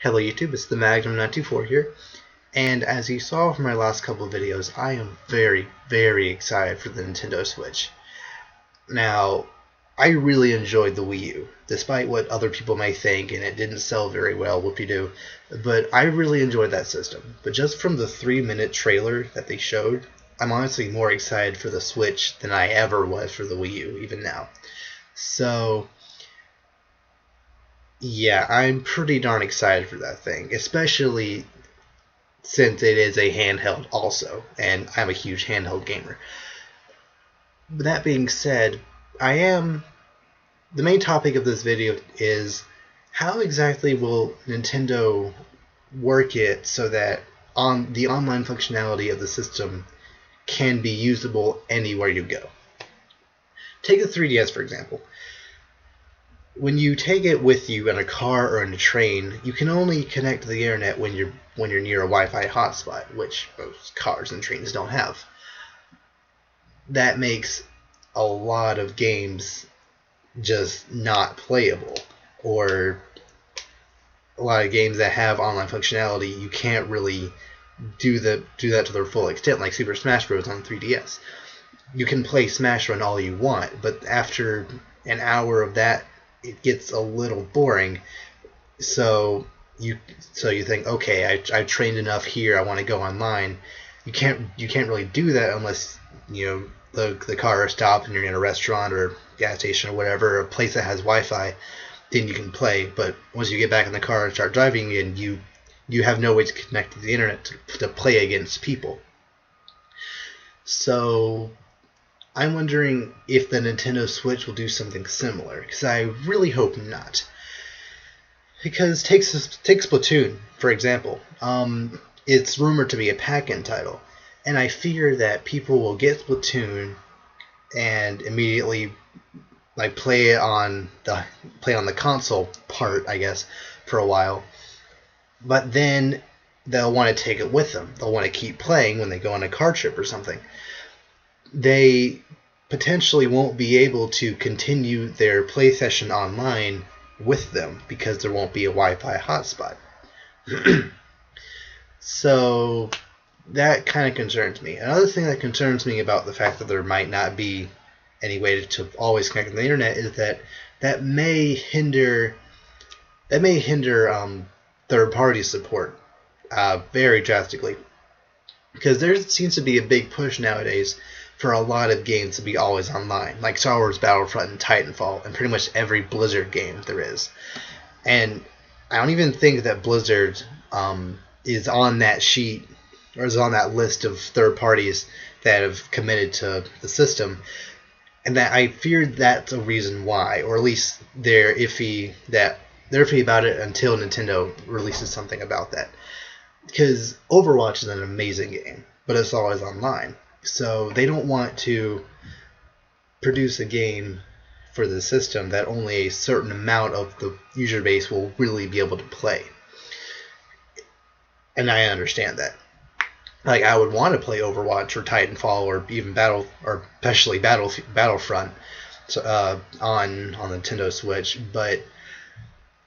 Hello YouTube, it's the Magnum924 here, and as you saw from my last couple of videos, I am very excited for the Nintendo Switch. Now, I really enjoyed the Wii U, despite what other people may think, and it didn't sell very well, whoop-de-doo, but I really enjoyed that system. But just from the 3-minute trailer that they showed, I'm honestly more excited for the Switch than I ever was for the Wii U, even now. So yeah, I'm pretty darn excited for that thing, especially since it is a handheld also, and I'm a huge handheld gamer. But that being said, the main topic of this video is how exactly will Nintendo work it so that the online functionality of the system can be usable anywhere you go. Take the 3DS for example. When you take it with you in a car or in a train, you can only connect to the internet when you're near a Wi-Fi hotspot, which most cars and trains don't have. That makes a lot of games just not playable, or a lot of games that have online functionality you can't really do that to their full extent, like Super Smash Bros. On 3DS. You can play Smash Run all you want, but after an hour of that, it gets a little boring. So you think, okay, I trained enough here, I want to go online. You can't really do that unless the car is stopped and you're in a restaurant or gas station or whatever, a place that has Wi-Fi. Then you can play. But once you get back in the car and start driving again, you have no way to connect to the internet to play against people. So I'm wondering if the Nintendo Switch will do something similar, because I really hope not. Because take Splatoon, for example. It's rumored to be a pack-in title, and I fear that people will get Splatoon and immediately play on the console part, I guess, for a while. But then they'll want to take it with them. They'll want to keep playing when they go on a car trip or something. They potentially won't be able to continue their play session online with them because there won't be a Wi-Fi hotspot. So that kind of concerns me. Another thing that concerns me about the fact that there might not be any way to always connect to the internet is that may hinder third-party support very drastically, because there seems to be a big push nowadays for a lot of games to be always online, like Star Wars Battlefront and Titanfall, and pretty much every Blizzard game there is. And I don't even think that Blizzard is on that sheet, or is on that list of third parties that have committed to the system, and that I fear that's a reason why, or at least they're iffy about it until Nintendo releases something about that. Because Overwatch is an amazing game, but it's always online. So they don't want to produce a game for the system that only a certain amount of the user base will really be able to play. And I understand that. I would want to play Overwatch or Titanfall or even especially Battlefront on Nintendo Switch, but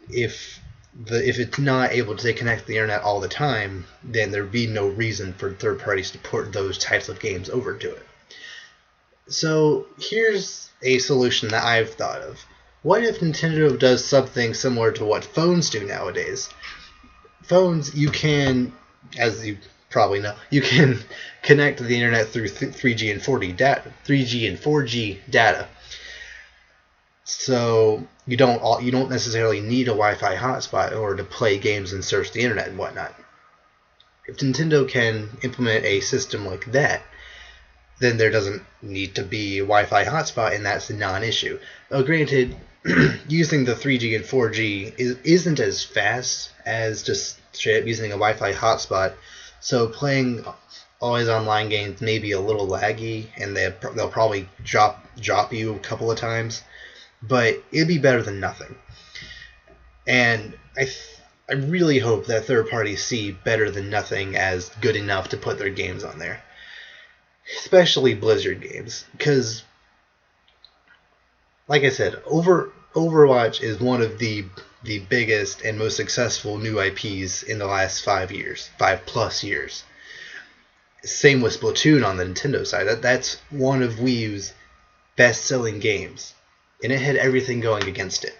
if it's not able to connect to the internet all the time, then there'd be no reason for third parties to port those types of games over to it. So here's a solution that I've thought of. What if Nintendo does something similar to what phones do nowadays? Phones, you can, as you probably know, you can connect to the internet through 3G and 4G data. So you don't necessarily need a Wi-Fi hotspot in order to play games and search the internet and whatnot. If Nintendo can implement a system like that, then there doesn't need to be a Wi-Fi hotspot, and that's a non-issue. Granted, using the 3G and 4G isn't as fast as just straight up using a Wi-Fi hotspot, so playing always online games may be a little laggy, and they'll probably drop you a couple of times. But it'd be better than nothing. And I really hope that third parties see better than nothing as good enough to put their games on there. Especially Blizzard games. Because, like I said, Overwatch is one of the the biggest and most successful new IPs in the last 5 years, 5+ years. Same with Splatoon on the Nintendo side. That's one of Wii U's best-selling games, and it had everything going against it.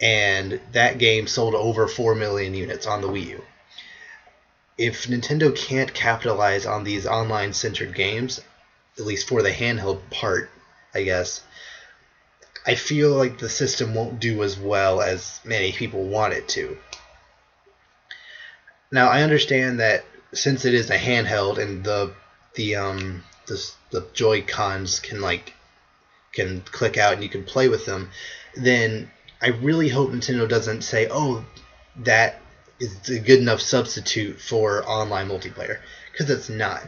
And that game sold over 4 million units on the Wii U. If Nintendo can't capitalize on these online-centered games, at least for the handheld part, I guess, I feel like the system won't do as well as many people want it to. Now, I understand that since it is a handheld and the Joy Cons can click out and you can play with them, then I really hope Nintendo doesn't say, "Oh, that is a good enough substitute for online multiplayer," because it's not.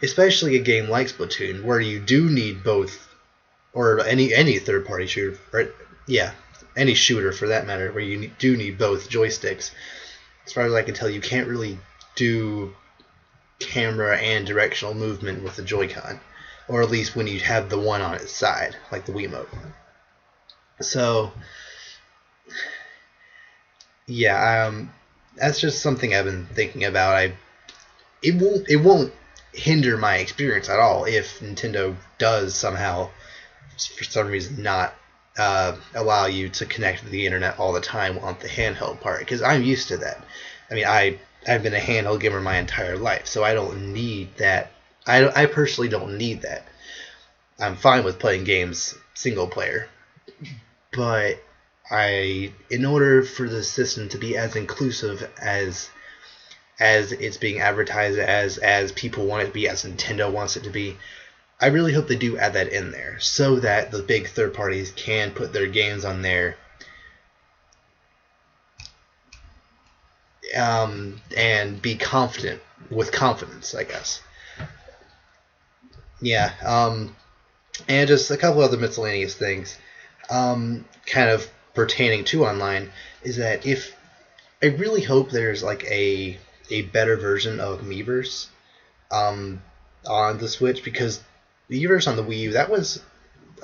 Especially a game like Splatoon, where you do need both, or any third-party shooter, or any shooter for that matter, where you do need both joysticks. As far as I can tell, you can't really do camera and directional movement with the Joy-Con, or at least when you have the one on its side, like the Wiimote. So, that's just something I've been thinking about. It won't hinder my experience at all if Nintendo does somehow, for some reason, not allow you to connect to the internet all the time on the handheld part, because I'm used to that. I mean, I've been a handheld gamer my entire life, so I don't need that. I personally don't need that. I'm fine with playing games single player, but in order for the system to be as inclusive as it's being advertised as people want it to be, as Nintendo wants it to be, I really hope they do add that in there so that the big third parties can put their games on there and be with confidence, I guess. And just a couple other miscellaneous things kind of pertaining to online is that I really hope there's like a better version of Miiverse on the Switch, because Miiverse on the Wii U,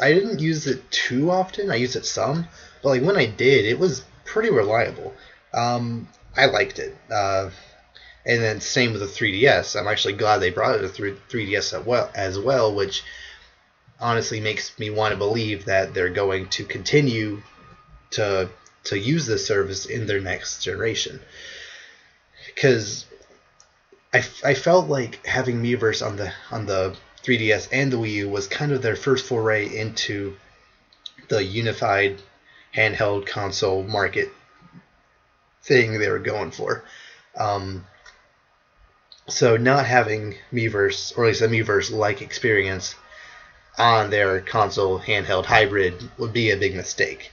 I didn't use it too often. I used it some, but like when I did, it was pretty reliable. I liked it. And then same with the 3DS. I'm actually glad they brought it to 3DS as well, which honestly makes me want to believe that they're going to continue to use this service in their next generation. Because I felt like having Miiverse on the 3DS and the Wii U was kind of their first foray into the unified handheld console market thing they were going for. So not having Miiverse, or at least a Miiverse-like experience on their console handheld hybrid, would be a big mistake.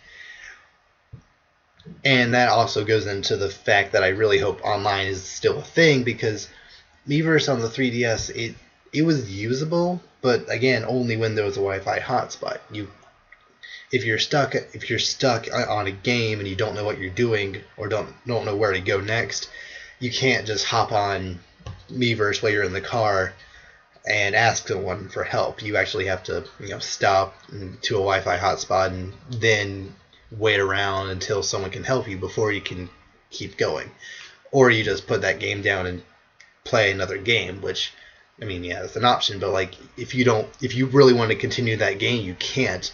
And that also goes into the fact that I really hope online is still a thing, because Miiverse on the 3DS, it was usable, but again, only when there was a Wi-Fi hotspot. If you're stuck on a game and you don't know what you're doing, or don't know where to go next, you can't just hop on Miiverse while you're in the car and ask someone for help. You actually have to stop to a Wi-Fi hotspot and then wait around until someone can help you before you can keep going. Or you just put that game down and play another game, which, I mean, yeah, it's an option, but like if you really want to continue that game, you can't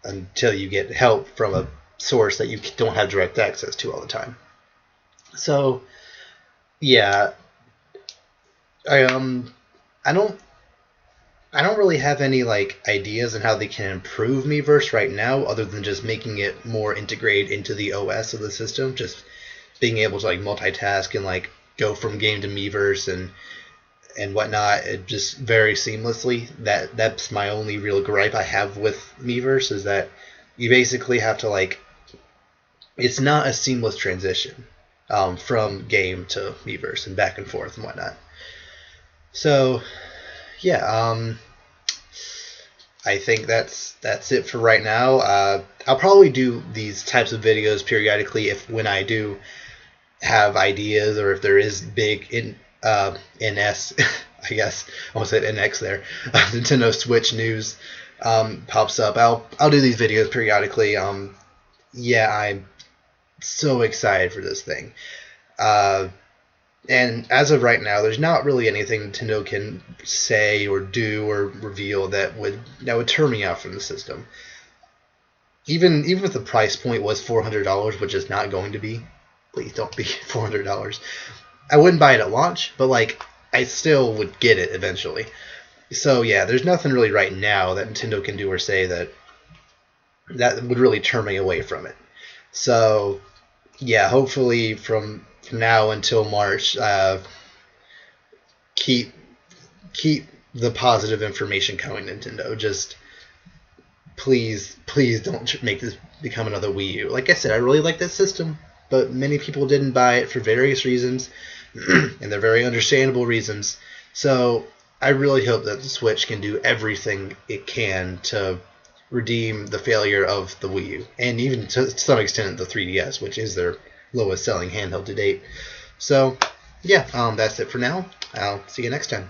until you get help from a source that you don't have direct access to all the time. So, yeah, I don't really have any like ideas on how they can improve Miiverse right now, other than just making it more integrated into the OS of the system, just being able to like multitask and like go from game to Miiverse and whatnot, just very seamlessly. That's my only real gripe I have with Miiverse, is that you basically have to like, it's not a seamless transition from game to Miiverse and back and forth and whatnot. So yeah, I think that's it for right now. I'll probably do these types of videos periodically when I do have ideas, or if there is big NS, I guess I almost said NX there, Nintendo Switch news pops up. I'll do these videos periodically. so excited for this thing. And as of right now, there's not really anything Nintendo can say or do or reveal that would turn me off from the system. Even if the price point was $400, which is not going to be, please don't be $400. I wouldn't buy it at launch, but like I still would get it eventually. So yeah, there's nothing really right now that Nintendo can do or say that would really turn me away from it. So yeah, hopefully from now until March, keep the positive information coming, Nintendo. Just please don't make this become another Wii U. Like I said, I really like this system, but many people didn't buy it for various reasons, and they're very understandable reasons. So I really hope that the Switch can do everything it can to redeem the failure of the Wii U, and even to some extent the 3DS, which is their lowest selling handheld to date. So yeah, that's it for now. I'll see you next time.